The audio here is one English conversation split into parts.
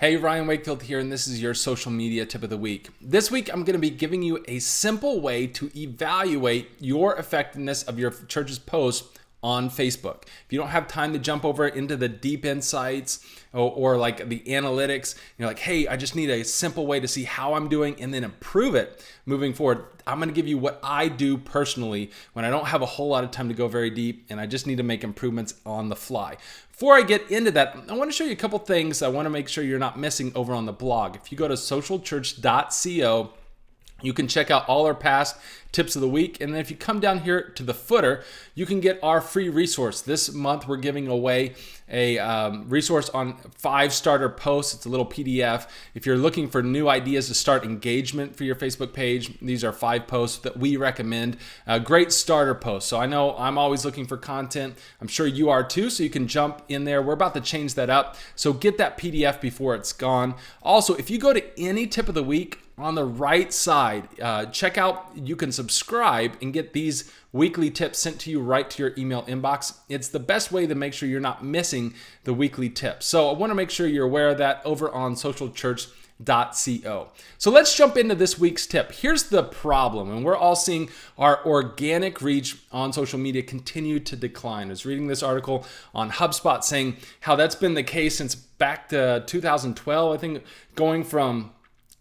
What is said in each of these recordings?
Hey, Ryan Wakefield here, and this is your social media tip of the week. This week, I'm going to be giving you a simple way to evaluate your effectiveness of your church's posts on Facebook. If you don't have time to jump over into the deep insights or like the analytics, you're like, hey, I just need a simple way to see how I'm doing and then improve it moving forward. I'm going to give you what I do personally when I don't have a whole lot of time to go very deep and I just need to make improvements on the fly. Before I get into that, I want to show you a couple things I want to make sure you're not missing over on the blog. If you go to socialchurch.co, you can check out all our past tips of the week. And then if you come down here to the footer, you can get our free resource. This month, we're giving away a resource on 5 starter posts. It's a little PDF. If you're looking for new ideas to start engagement for your Facebook page, these are 5 posts that we recommend. Great starter posts. So I know I'm always looking for content. I'm sure you are too, so you can jump in there. We're about to change that up. So get that PDF before it's gone. Also, if you go to any tip of the week, on the right side, check out, you can subscribe and get these weekly tips sent to you right to your email inbox. It's the best way to make sure you're not missing the weekly tips. So I want to make sure you're aware of that over on socialchurch.co. So let's jump into this week's tip. Here's the problem, and we're all seeing our organic reach on social media continue to decline. I was reading this article on HubSpot saying how that's been the case since back to 2012, I think, going from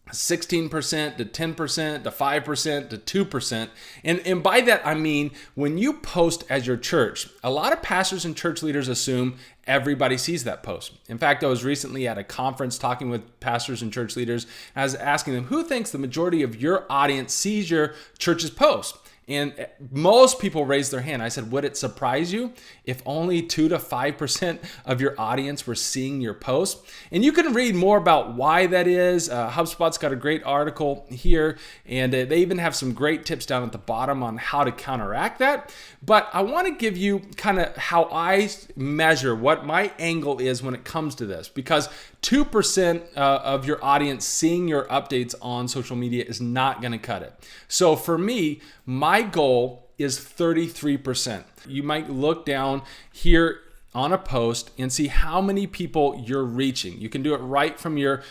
16% to 10% to 5% to 2%. And by that, I mean, when you post as your church, a lot of pastors and church leaders assume everybody sees that post. In fact, I was recently at a conference talking with pastors and church leaders. I was asking them, who thinks the majority of your audience sees your church's post? And most people raised their hand. I said, would it surprise you if only 2 to 5% of your audience were seeing your post? And you can read more about why that is. HubSpot's got a great article here, and they even have some great tips down at the bottom on how to counteract that. But I want to give you kind of how I measure what my angle is when it comes to this, because 2% of your audience seeing your updates on social media is not going to cut it. So for me, my goal is 33%. You might look down here on a post and see how many people you're reaching. You can do it right from your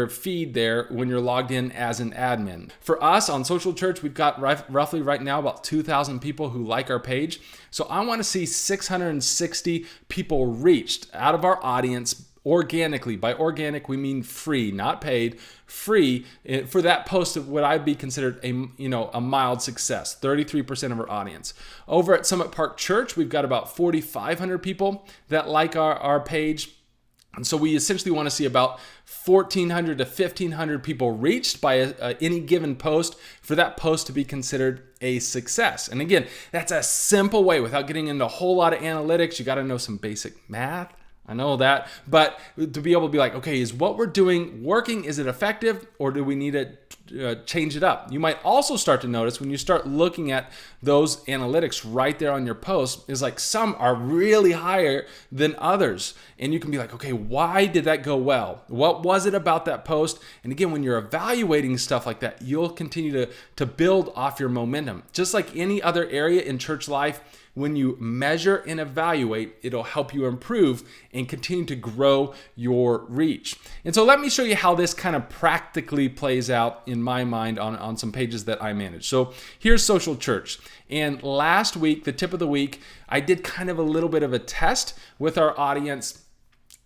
feed there when you're logged in as an admin. For us on Social Church, we've got roughly right now about 2,000 people who like our page. So I want to see 660 people reached out of our audience organically. By organic, we mean free, not paid, free for that post of what I'd be considered a mild success, 33% of our audience. Over at Summit Park Church, we've got about 4,500 people that like our page. And so we essentially want to see about 1,400 to 1,500 people reached by any given post for that post to be considered a success. And again, that's a simple way without getting into a whole lot of analytics. You got to know some basic math. I know that, but to be able to be like, okay, is what we're doing working? Is it effective, or do we need to change it up? You might also start to notice when you start looking at those analytics right there on your post is like some are really higher than others. And you can be like, okay, why did that go well? What was it about that post? And again, when you're evaluating stuff like that, you'll continue to build off your momentum. Just like any other area in church life, when you measure and evaluate, it'll help you improve and continue to grow your reach. And so let me show you how this kind of practically plays out in my mind on some pages that I manage. So here's Social Church. And last week, the tip of the week, I did kind of a little bit of a test with our audience.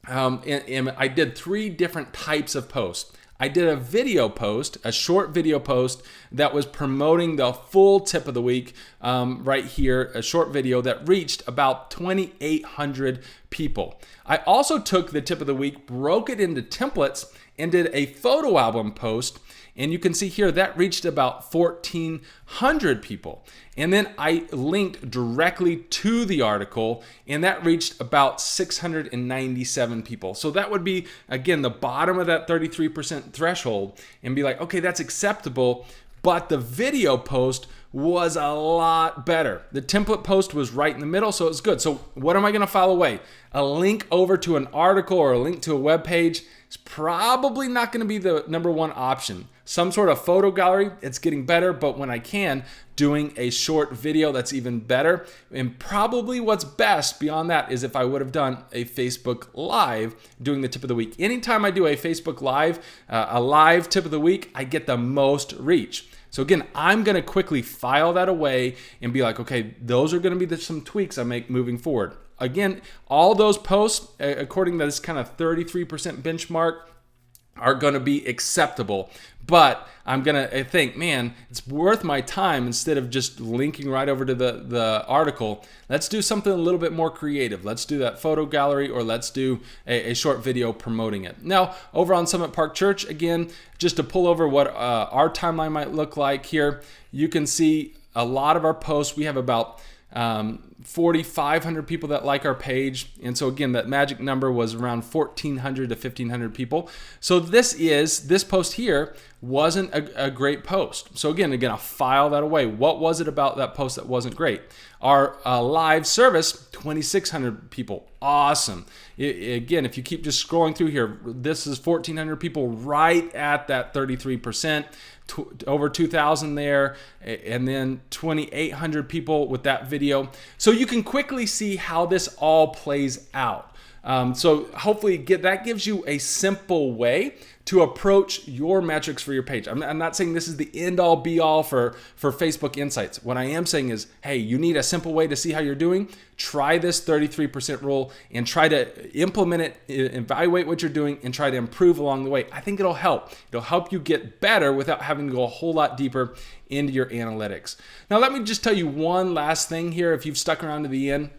And I did 3 different types of posts. I did a video post, a short video post that was promoting the full tip of the week right here, a short video that reached about 2,800 people. I also took the tip of the week, broke it into templates, and did a photo album post. And you can see here that reached about 1,400 people. And then I linked directly to the article, and that reached about 697 people. So that would be, again, the bottom of that 33% threshold, and be like, okay, that's acceptable. But the video post was a lot better. The template post was right in the middle, so it's good. So what am I going to file away? A link over to an article or a link to a web page is probably not going to be the number one option. some sort of photo gallery, it's getting better, but when I can, doing a short video, that's even better. And probably what's best beyond that is if I would have done a Facebook Live doing the tip of the week. Anytime I do a Facebook Live, a live tip of the week, I get the most reach. So again, I'm going to quickly file that away and be like, okay, those are going to be some tweaks I make moving forward. Again, all those posts, according to this kind of 33% benchmark, are going to be acceptable. But I'm going to think, man, it's worth my time instead of just linking right over to the article. Let's do something a little bit more creative. Let's do that photo gallery, or let's do a short video promoting it. Now, over on Summit Park Church, again, just to pull over what our timeline might look like here, you can see a lot of our posts. We have about 4,500 people that like our page. And so again, that magic number was around 1,400 to 1,500 people. So this post here wasn't a great post. So again, I'll file that away. What was it about that post that wasn't great? Our live service, 2,600 people. Awesome. Again, if you keep just scrolling through here, this is 1,400 people right at that 33%. Over 2,000 there, and then 2,800 people with that video. So you can quickly see how this all plays out. So hopefully that gives you a simple way to approach your metrics for your page. I'm not saying this is the end all be all for Facebook Insights. What I am saying is, hey, you need a simple way to see how you're doing. Try this 33% rule and try to implement it, evaluate what you're doing, and try to improve along the way. I think it'll help. It'll help you get better without having to go a whole lot deeper into your analytics. Now, let me just tell you one last thing here if you've stuck around to the end.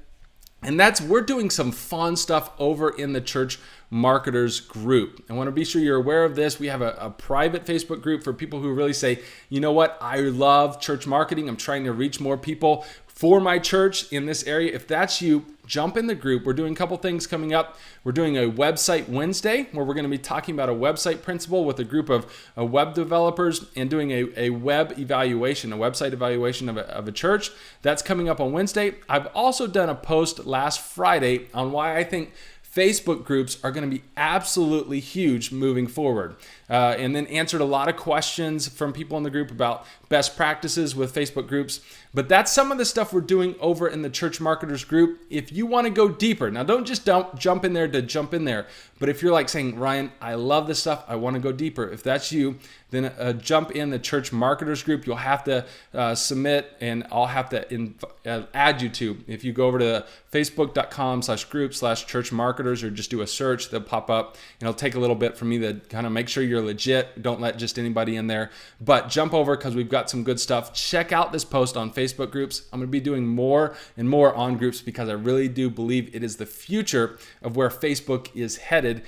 And that's, we're doing some fun stuff over in the Church Marketers group. I want to be sure you're aware of this. We have a private Facebook group for people who really say, you know what, I love church marketing. I'm trying to reach more people for my church in this area. If that's you, jump in the group. We're doing a couple things coming up. We're doing a website Wednesday where we're going to be talking about a website principle with a group of web developers and doing a web evaluation, a website evaluation of a church. That's coming up on Wednesday. I've also done a post last Friday on why I think Facebook groups are going to be absolutely huge moving forward. And then answered a lot of questions from people in the group about best practices with Facebook groups. But that's some of the stuff we're doing over in the Church Marketers group. If you want to go deeper, now don't just jump in there to jump in there. But if you're like saying, Ryan, I love this stuff, I want to go deeper. If that's you, then jump in the Church Marketers group. You'll have to submit, and I'll have to add you to. If you go over to facebook.com/group/church marketers, or just do a search, they'll pop up. And it'll take a little bit for me to kind of make sure you're legit. Don't let just anybody in there. But jump over because we've got some good stuff. Check out this post on Facebook groups. I'm going to be doing more and more on groups because I really do believe it is the future of where Facebook is headed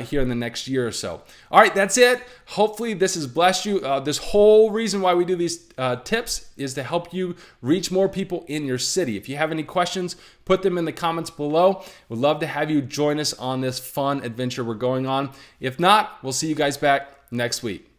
here in the next year or so. All right, that's it. Hopefully this has blessed you. This whole reason why we do these tips is to help you reach more people in your city. If you have any questions, put them in the comments below. We'd love to have you join us on this fun adventure we're going on. If not, we'll see you guys back next week.